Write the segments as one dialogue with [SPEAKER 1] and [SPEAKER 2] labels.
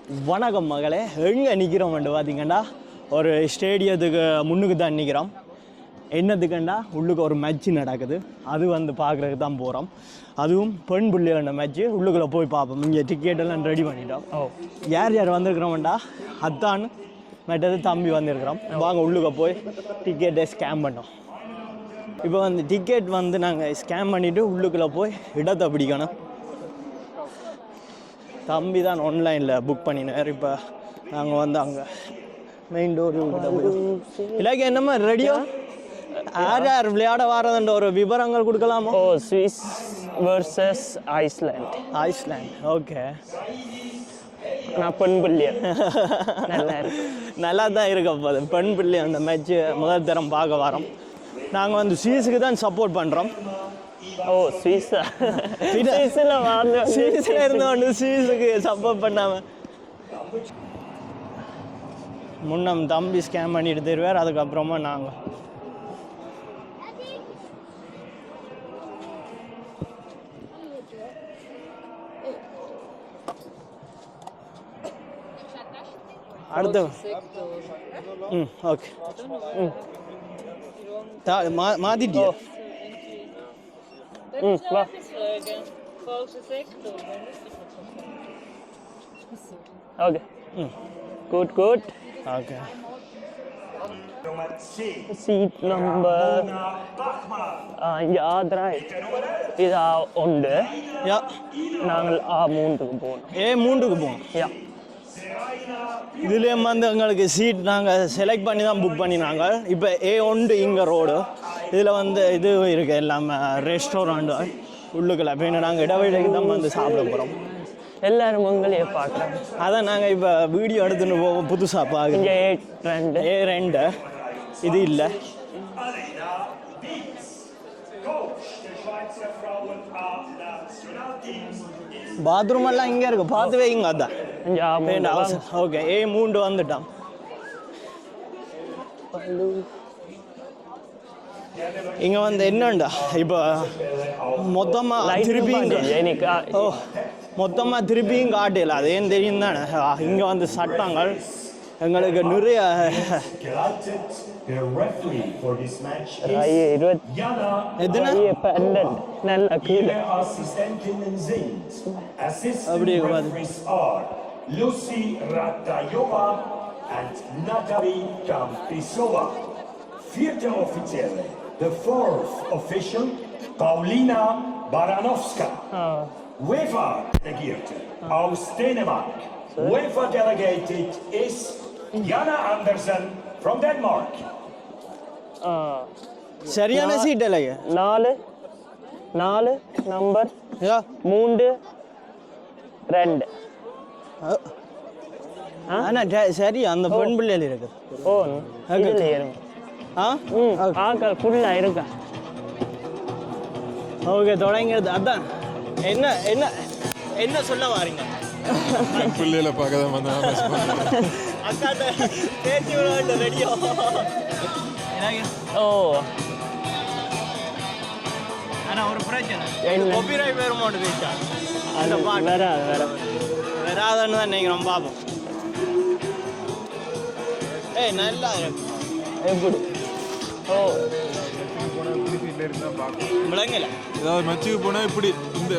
[SPEAKER 1] வணக்கம் மகளே, எங்கே நிற்கிறோம்ட்டு பார்த்தீங்கன்னா ஒரு ஸ்டேடியத்துக்கு முன்னுக்கு தான் நிற்கிறோம். என்னத்துக்குண்டா உள்ளுக்கு ஒரு மேட்ச்சு நடக்குது, அது வந்து பார்க்குறதுக்கு தான் போகிறோம். அதுவும் பெண் புள்ளிகள மேட்ச்சு. உள்ளுக்குள்ளே போய் பார்ப்போம். இங்கே டிக்கெட்டெல்லாம் ரெடி பண்ணிட்டோம். யார் யார் வந்திருக்கிறோம்டா, அத்தான் மற்றது தம்பி வந்திருக்கிறோம். வாங்க உள்ளுக்க போய் டிக்கெட்டை ஸ்கேன் பண்ணோம். இப்போ வந்து டிக்கெட் வந்து நாங்கள் ஸ்கேன் பண்ணிவிட்டு உள்ளுக்குள்ளே போய் இடத்தை பிடிக்கணும். தம்பி தான் ஆன்லைனில் புக் பண்ணினார். இப்போ நாங்கள் வந்து அங்கே மெயின் டோர் இல்லாக்கி என்னம்மா ரெடியோ யார் யார் விளையாட வாரதுன்ற ஒரு விவரங்கள் கொடுக்கலாமா?
[SPEAKER 2] Swiss versus island.
[SPEAKER 1] Island, okay.
[SPEAKER 2] நான் பெண் பிள்ளை நல்லா இருக்கு,
[SPEAKER 1] நல்லா தான் இருக்க போகுது. பெண் பிள்ளை அந்த மேட்ச்சு முதல் தரம் பார்க்க வரோம். நாங்கள் வந்து ஸ்வீஸுக்கு தான் சப்போர்ட் பண்ணுறோம்.
[SPEAKER 2] ஸ்வீஸா?
[SPEAKER 1] ஸ்வீஸில் இருந்தோண்டு ஸ்வீஸுக்கு சப்போர்ட் பண்ணாமல் முன்னம் தம்பி ஸ்கேன் பண்ணிட்டு தருவார். அதுக்கப்புறமா நாங்கள் அடுத்து ஓகே மாத்திட்டியா?
[SPEAKER 2] வா. Okay, good good.
[SPEAKER 1] Okay,
[SPEAKER 2] seat number யாத்ராய் இதா உண்டு.
[SPEAKER 1] யா,
[SPEAKER 2] நாங்கள் A3க்கு போகணும்.
[SPEAKER 1] A3க்கு போகணும்.
[SPEAKER 2] யா,
[SPEAKER 1] இதுலேயும் வந்து எங்களுக்கு சீட் நாங்கள் செலக்ட் பண்ணி தான் புக் பண்ணினாங்க. இப்போ A1 இங்கே ரோடு. இதில் வந்து இது இருக்குது, எல்லாமே ரெஸ்டாரண்ட்டு உள்ளுக்குள்ள. இப்போ நாங்கள் இடவெளிக்கு தான் வந்து சாப்பிட போகிறோம்.
[SPEAKER 2] எல்லாரும் உங்களையே பார்க்குறோம்.
[SPEAKER 1] அதான் நாங்கள் இப்போ வீடியோ எடுத்துன்னு போவோம். புதுசாக பார்க்குறோம். A2 இது இல்லை. பாத்ரூம் எல்லாம் இங்கே இருக்கு, பார்த்து வைங்க. அதான் ஓகே. A3 வந்துட்டான். இங்கே வந்து என்னண்டா இப்போ மொத்தமாக திருப்பியும் காட்டல. அது ஏன் தெரியும் தானே. இங்கே வந்து சட்டங்கள் எங்களுக்கு நிறைய அப்படி
[SPEAKER 3] Lucy Ratajova and Natalie Kampisova. Vierte officiële. The fourth official, Paulina Baranovska. UEFA delegeert aus Dänemark. UEFA delegated is Jana Andersen from Denmark.
[SPEAKER 1] சரியான சீட் இல்லைங்க.
[SPEAKER 2] 4 நம்பர் 3 2.
[SPEAKER 1] ஆனா சரி, அந்த பெண் பிள்ளைகள் இருக்கு.
[SPEAKER 2] இதுல இருங்க. ஆக்கள் ஃபுல்லா இருக்கா?
[SPEAKER 1] ஓகே, தொடங்கிறது. அதான் என்ன என்ன என்ன சொல்ல வாரீங்க?
[SPEAKER 4] பிள்ளைகளை பார்க்க தான் வந்தேன்.
[SPEAKER 1] அக்காட்ட பேச்சு விளையாட்டு ரெடியோ? ஆனால் ஒரு பிரச்சனை, காப்பிரைட் வருமானு பேச்சா அந்த பாட்டு வராதுன்னு தான் நினைக்கிறோம். பார்ப்போம். நல்லா இருக்கு.
[SPEAKER 2] எப்படி
[SPEAKER 1] விளங்கல.
[SPEAKER 4] ஏதாவது மேட்சுக்கு போனால் இப்படி இந்த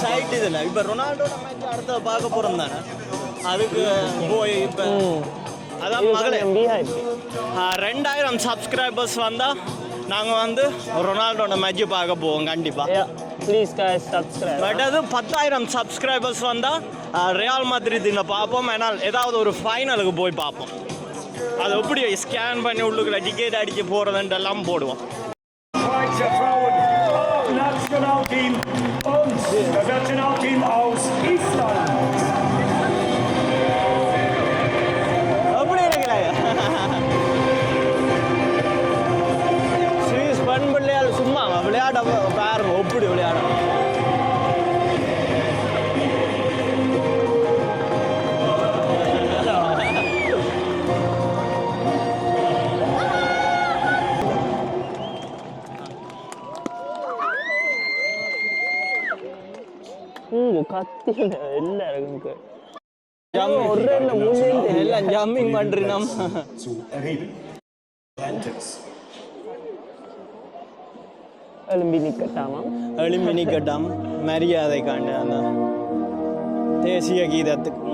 [SPEAKER 1] சைட் இதில் இப்போ ரொனால்டோட மேட்ச் அடுத்த பார்க்க போகிறோம் தானே. அதுக்கு போய் இப்போ அதான் மகளே 2000 சப்ஸ்கிரைபர்ஸ் வந்தால் நாங்கள் வந்து ரொனால்டோட மேட்ச்சு பார்க்க போவோம் கண்டிப்பாக.
[SPEAKER 2] Please guys subscribe.
[SPEAKER 1] பட் அது 10,000 சப்ஸ்கிரைபர்ஸ் வந்தால் ரியால் மத்ரிதில் பார்ப்போம். ஏன்னால் ஏதாவது ஒரு ஃபைனலுக்கு போய் பார்ப்போம். அது எப்படி ஸ்கேன் பண்ணி உள்ளுக்குள்ள டிக்கெட் அடிச்சு போகிறதுன்றெல்லாம் போடுவோம்.
[SPEAKER 3] Nationalteam und das Nationalteam aus Island.
[SPEAKER 1] எப்படி இருக்கிறாங்க ஸ்வீஸ் பெண் பிள்ளையால்? சும்மா விளையாட பாருங்க எப்படி விளையாட.
[SPEAKER 2] கத்தி எல்லாருக்கும்
[SPEAKER 1] எல்லாம் ஜம்மிங் பண்ணுறோம்.
[SPEAKER 3] zu erheben. Landes.
[SPEAKER 2] எலும்பி நிற்கட்டாமா?
[SPEAKER 1] எலும்பி நிற்கட்டாம் மரியாதை காண்டு அந்த தேசிய கீதத்துக்கு.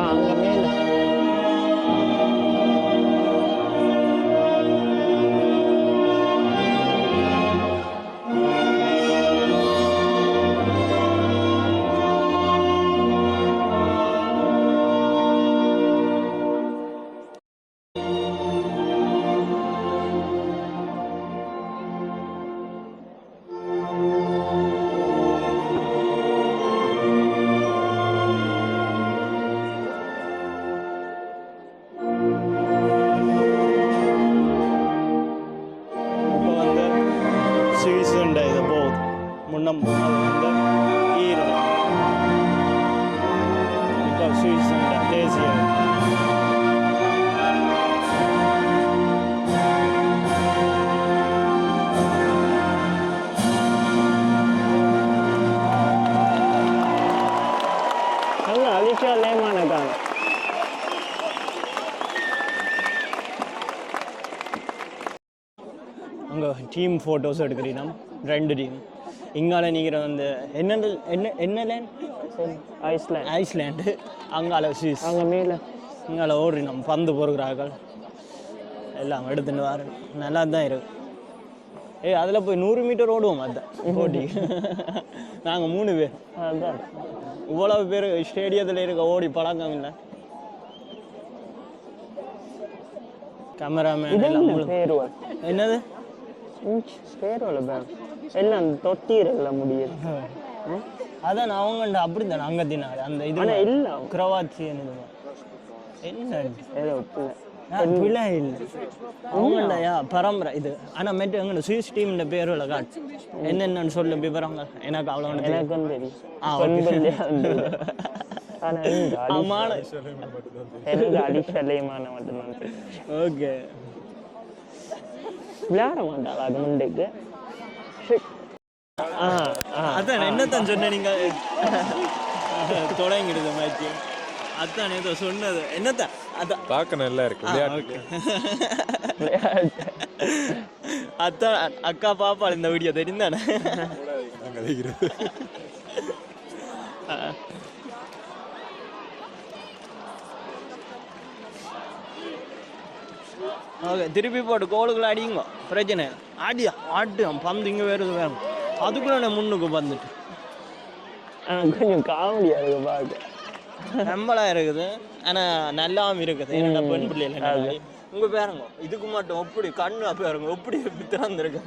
[SPEAKER 2] அங்கே மேலே
[SPEAKER 1] இப்போ வந்து சுவிஸ்ன்ற இது போகுது முன்னம் வந்து ஈரம். இப்போ சுவிஸ்ன்ற தேசிய
[SPEAKER 2] அங்கே அலிஷா லேமானக்காங்க.
[SPEAKER 1] அங்கே டீம் ஃபோட்டோஸ் எடுக்கிறீங்க 2 டீம். இங்கால நீங்கிற வந்து என்ன லேண்ட்
[SPEAKER 2] ஐஸ்லேண்ட்.
[SPEAKER 1] ஐஸ்லேண்டு, அங்கால சுவிஸ்.
[SPEAKER 2] அங்கே மேலே
[SPEAKER 1] இங்கால ஓடுறோம் பந்து பொறுக்கிறார்கள் எல்லாம் எடுத்துட்டு வர நல்லா தான் இருக்கு. அதில் போய் 100 மீட்டர் ஓடுவோம். அதுதான் போட்டி. நாங்கள் 3 பேர்.
[SPEAKER 2] அதுதான்
[SPEAKER 1] இவ்வளவு பேர் ஸ்டேடியத்தில் இருக்க ஓடி பழக்கம் இல்லை. கேமராமேன்
[SPEAKER 2] இதெல்லாம் பேருவல்
[SPEAKER 1] என்னது
[SPEAKER 2] பேருவல் பேர் எல்லாம் தொட்டீர் எல்லாம் முடியுது.
[SPEAKER 1] அதான் அவங்கண்ட அப்படி தானே அங்கே தினாடு அந்த இது
[SPEAKER 2] ஆனால் இல்லை
[SPEAKER 1] கிரவாச்சி என்னது என்ன
[SPEAKER 2] ஏதோ
[SPEAKER 1] பிள்ளை இல்லை அவங்கண்டாயா பரம்பரை இது. ஆனால் மெட்டு எங்கள்ட சுவிஸ் டீம்ல பேருல காட்டு என்னென்னு சொல்ல விவரங்கள் எனக்கு அவ்வளோ
[SPEAKER 2] எனக்கும் தெரியும். எனக்கு அடிஷலைமான மட்டும்தான் தெரியும்.
[SPEAKER 1] ஓகே
[SPEAKER 2] விளையாட மாட்டாள் அது முண்டைக்கு.
[SPEAKER 1] அதான் என்னத்தான் சொன்ன நீங்க தொடங்கிடுது மேட்ச். அதான் ஏதோ சொன்னது என்னத்தான் அதான்
[SPEAKER 4] பார்க்க நல்லா இருக்கு விளையாட்டு.
[SPEAKER 1] அதான் அக்கா பாப்பா இந்த வீடியோ தெரிந்தானே. ஓகே திருப்பி போட்டு கோலுக்குள்ள அடிங்க பிரச்சனை ஆடியா ஆட்டியம் பந்து இங்கே வேறு வேணும். அதுக்குள்ள முன்னுக்கு வந்துட்டு
[SPEAKER 2] கொஞ்சம் காமெடியாக இருக்கு பார்க்க.
[SPEAKER 1] நம்மளாக இருக்குது ஆனால் நல்லாவும் இருக்குது. என்னோட பெண் பிள்ளைகள் உங்கள் பேருங்க இதுக்கு மட்டும் எப்படி கண்ணு பேருங்க எப்படி திறந்துருக்கு.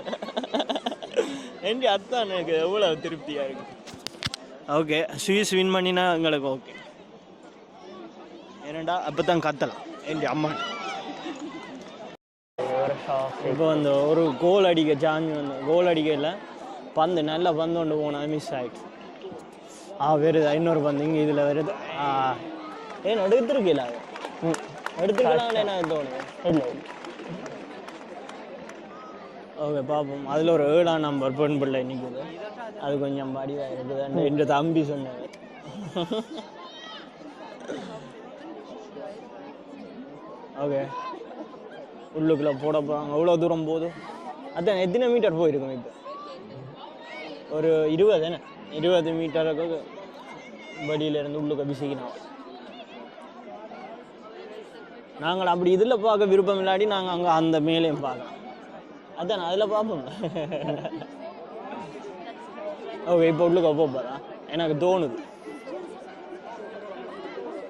[SPEAKER 1] என் அத்தான் எனக்கு எவ்வளோ திருப்தியாக இருக்கு. ஓகே சுவிஸ் வின் பண்ணினா எங்களுக்கு ஓகே. ஏன்னாண்டா அப்போ தான் கத்தலாம் என் அம்மா. இப்போ வந்து ஒரு கோல் அடிக்க சான்ஸ் வந்து கோல் அடிக்கல பந்து நல்லா பந்து கொண்டு போனால் மிஸ் ஆகிடுச்சு. வருது இன்னொரு பந்து இங்கே இதில் வருது. ஏன் எடுத்துருக்கல அது எடுத்துக்கலாம் என்ன தோணுது.
[SPEAKER 2] இல்லை
[SPEAKER 1] ஓகே பார்ப்போம். அதில் ஒரு 7ஆம் நம்பர் பெண் பிள்ளை நிற்குது. அது கொஞ்சம் படிவாக இருக்குது. என்ற தம்பி சொன்னது. ஓகே உள்ளுக்குள்ளே போட போகிறாங்க. எவ்வளோ தூரம் போதும் அதான் எத்தனை மீட்டர் போயிருக்கோம். இப்போ ஒரு 20 மீட்டருக்கு வடியிலேருந்து உள்ளுக்க பிசிக்கணும். நாங்கள் அப்படி இதில் பார்க்க விருப்பம் இல்லாட்டி நாங்கள் அங்கே அந்த மேலேயும் பார்க்கலாம். அதான் அதில் பார்ப்போம். ஓகே இப்போ உள்ளுக்க போகிறா எனக்கு தோணுது.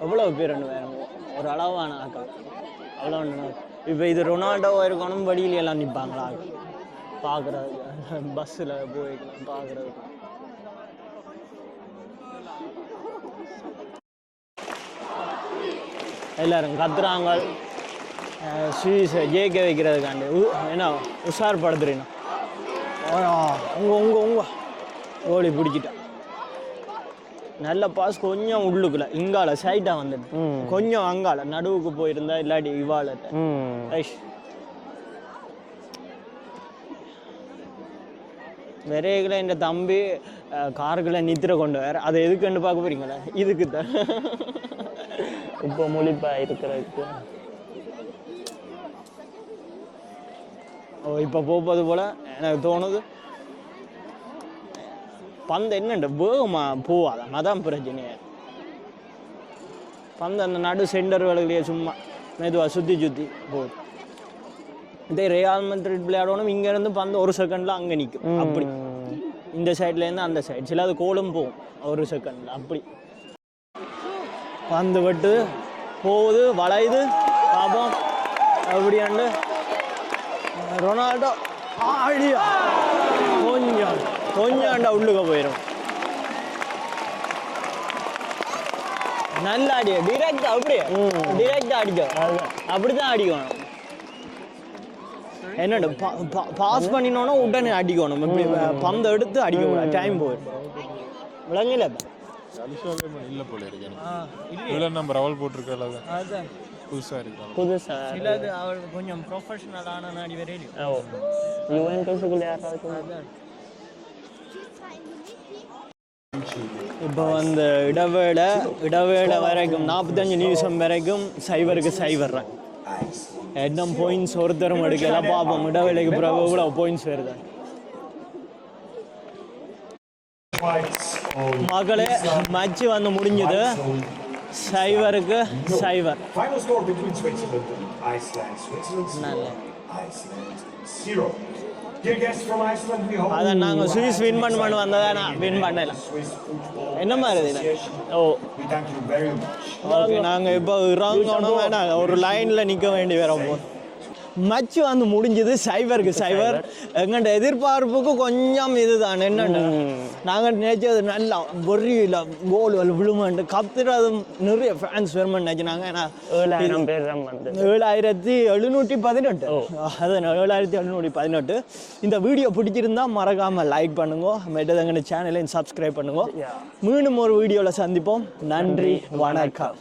[SPEAKER 1] எவ்வளோ பேர் வேறு ஒரு அளவான ஆக்கா அவ்வளோ. இப்போ இது ரொனால்டோ இருக்கணும் வழியில எல்லாம் நிற்பாங்களா பார்க்குறதுக்கு பஸ்ஸில் போய்க்கலாம் பார்க்குறதுக்கு. எல்லாரும் கத்துறாங்க சுவிஸ் ஜெயிக்க வைக்கிறதுக்காண்டி ஏன்னா உஷார்படுத்துறீங்க. உங்க ஓடி பிடிச்சிட்டா நல்ல பாஸ் கொஞ்சம் உள்ளுக்குள்ள இங்கால சைட்டாக வந்துட்டு கொஞ்சம் அங்கால நடுவுக்கு போயிருந்தா இல்லாட்டி இவாள ஐஷ் விரைகளை இந்த தம்பி கார்களை நித்திர கொண்டு வர அதை எதுக்குன்னு பார்க்க போறீங்களா இதுக்கு தான்
[SPEAKER 2] இப்போ மொழிப்பா இருக்கிறதுக்கு
[SPEAKER 1] ஓ இப்போ போவது போல் எனக்கு தோணுது பந்து என்னண்டு வேகமா போவாதான் அதான் பிரச்சனையே பந்து அந்த நடு சென்டர் வேலையிலேயே சும்மா மெதுவாக சுற்றி போகுது இதே ரியால் மேட்ரிட் விளையாடணும் இங்கேருந்து பந்து ஒரு செகண்டில் அங்கே நிற்கும் அப்படி இந்த சைட்லேருந்து அந்த சைடு சில அது கோலும் போகும் ஒரு செகண்டில் அப்படி பந்து விட்டு போகுது வளையுது பாப்போம் அப்படியாண்டு ரொனால்டோ ஆடியா கொஞ்சாண்டா உள்ளுக்க போயிடும் நல்லா அடிக்க டிரெக்ட் அப்படியே டிரெக்ட் அடிக்கும் அப்படிதான் அடிக்கணும் என்னடு பாஸ் பண்ணினோன்னா உடனே அடிக்கணும் இப்படி பந்தை எடுத்து அடிக்கக்கூடாது டைம் போயிடும் விளங்கல
[SPEAKER 4] இல்லை போல இருக்கு நம்ம ரவல் போட்டிருக்கல
[SPEAKER 1] அதான்
[SPEAKER 4] புதுசாக இருக்கு
[SPEAKER 2] புதுசாக
[SPEAKER 1] சிலது அவள் கொஞ்சம் ப்ரொஃபஷனலான நாடி வரையிலும்
[SPEAKER 2] யுவென்டஸுக்குள்ள யாராவது
[SPEAKER 1] இப்போ அந்த இடவேளை வரைக்கும் 45 நிமிஷம் வரைக்கும் 0-0 என்ன பாயிண்ட்ஸ் ஒருத்தரும் எடுக்கலாம் பார்ப்போம் இடவேளைக்கு பிறகு கூட பாயிண்ட்ஸ் வருது மகளே மச்சு வந்து முடிஞ்சது 0-0
[SPEAKER 3] Final score between Switzerland and Iceland. Switzerland 0, Iceland 0. Dear guests from Iceland, we hope
[SPEAKER 1] அதான் நாங்கள் சுவிஸ் வின் பண்ண வந்ததா நான் வின் பண்ணல
[SPEAKER 3] Swiss Football
[SPEAKER 1] என்ன மாதிரி இது
[SPEAKER 3] Association.
[SPEAKER 1] Oh
[SPEAKER 3] We thank you very much.
[SPEAKER 1] Okay நாங்கள் இப்போ இறங்கணும் வேணாம் ஒரு லைனில் நிற்க வேண்டி வரோம் மச்சு வந்து முடிஞ்சது 0-0 எங்கள்கிட்ட எதிர்பார்ப்புக்கு கொஞ்சம் இதுதான் என்னென்ன நாங்கள் நினைச்சது நல்லா பொறியில் கோல் விழுமாண்டு கத்துறது நிறைய ஃபேன்ஸ் வருமான்னு நினைச்சினாங்க ஏன்னா
[SPEAKER 2] 7,000 பேர் தான் வந்து
[SPEAKER 1] 7,718 அதான் 7,718. இந்த வீடியோ பிடிச்சிருந்தா மறக்காம லைக் பண்ணுங்க மெட்டதங்கன சேனலையும் சப்ஸ்கிரைப் பண்ணுங்க மீண்டும் ஒரு வீடியோவில் சந்திப்போம் நன்றி வணக்கம்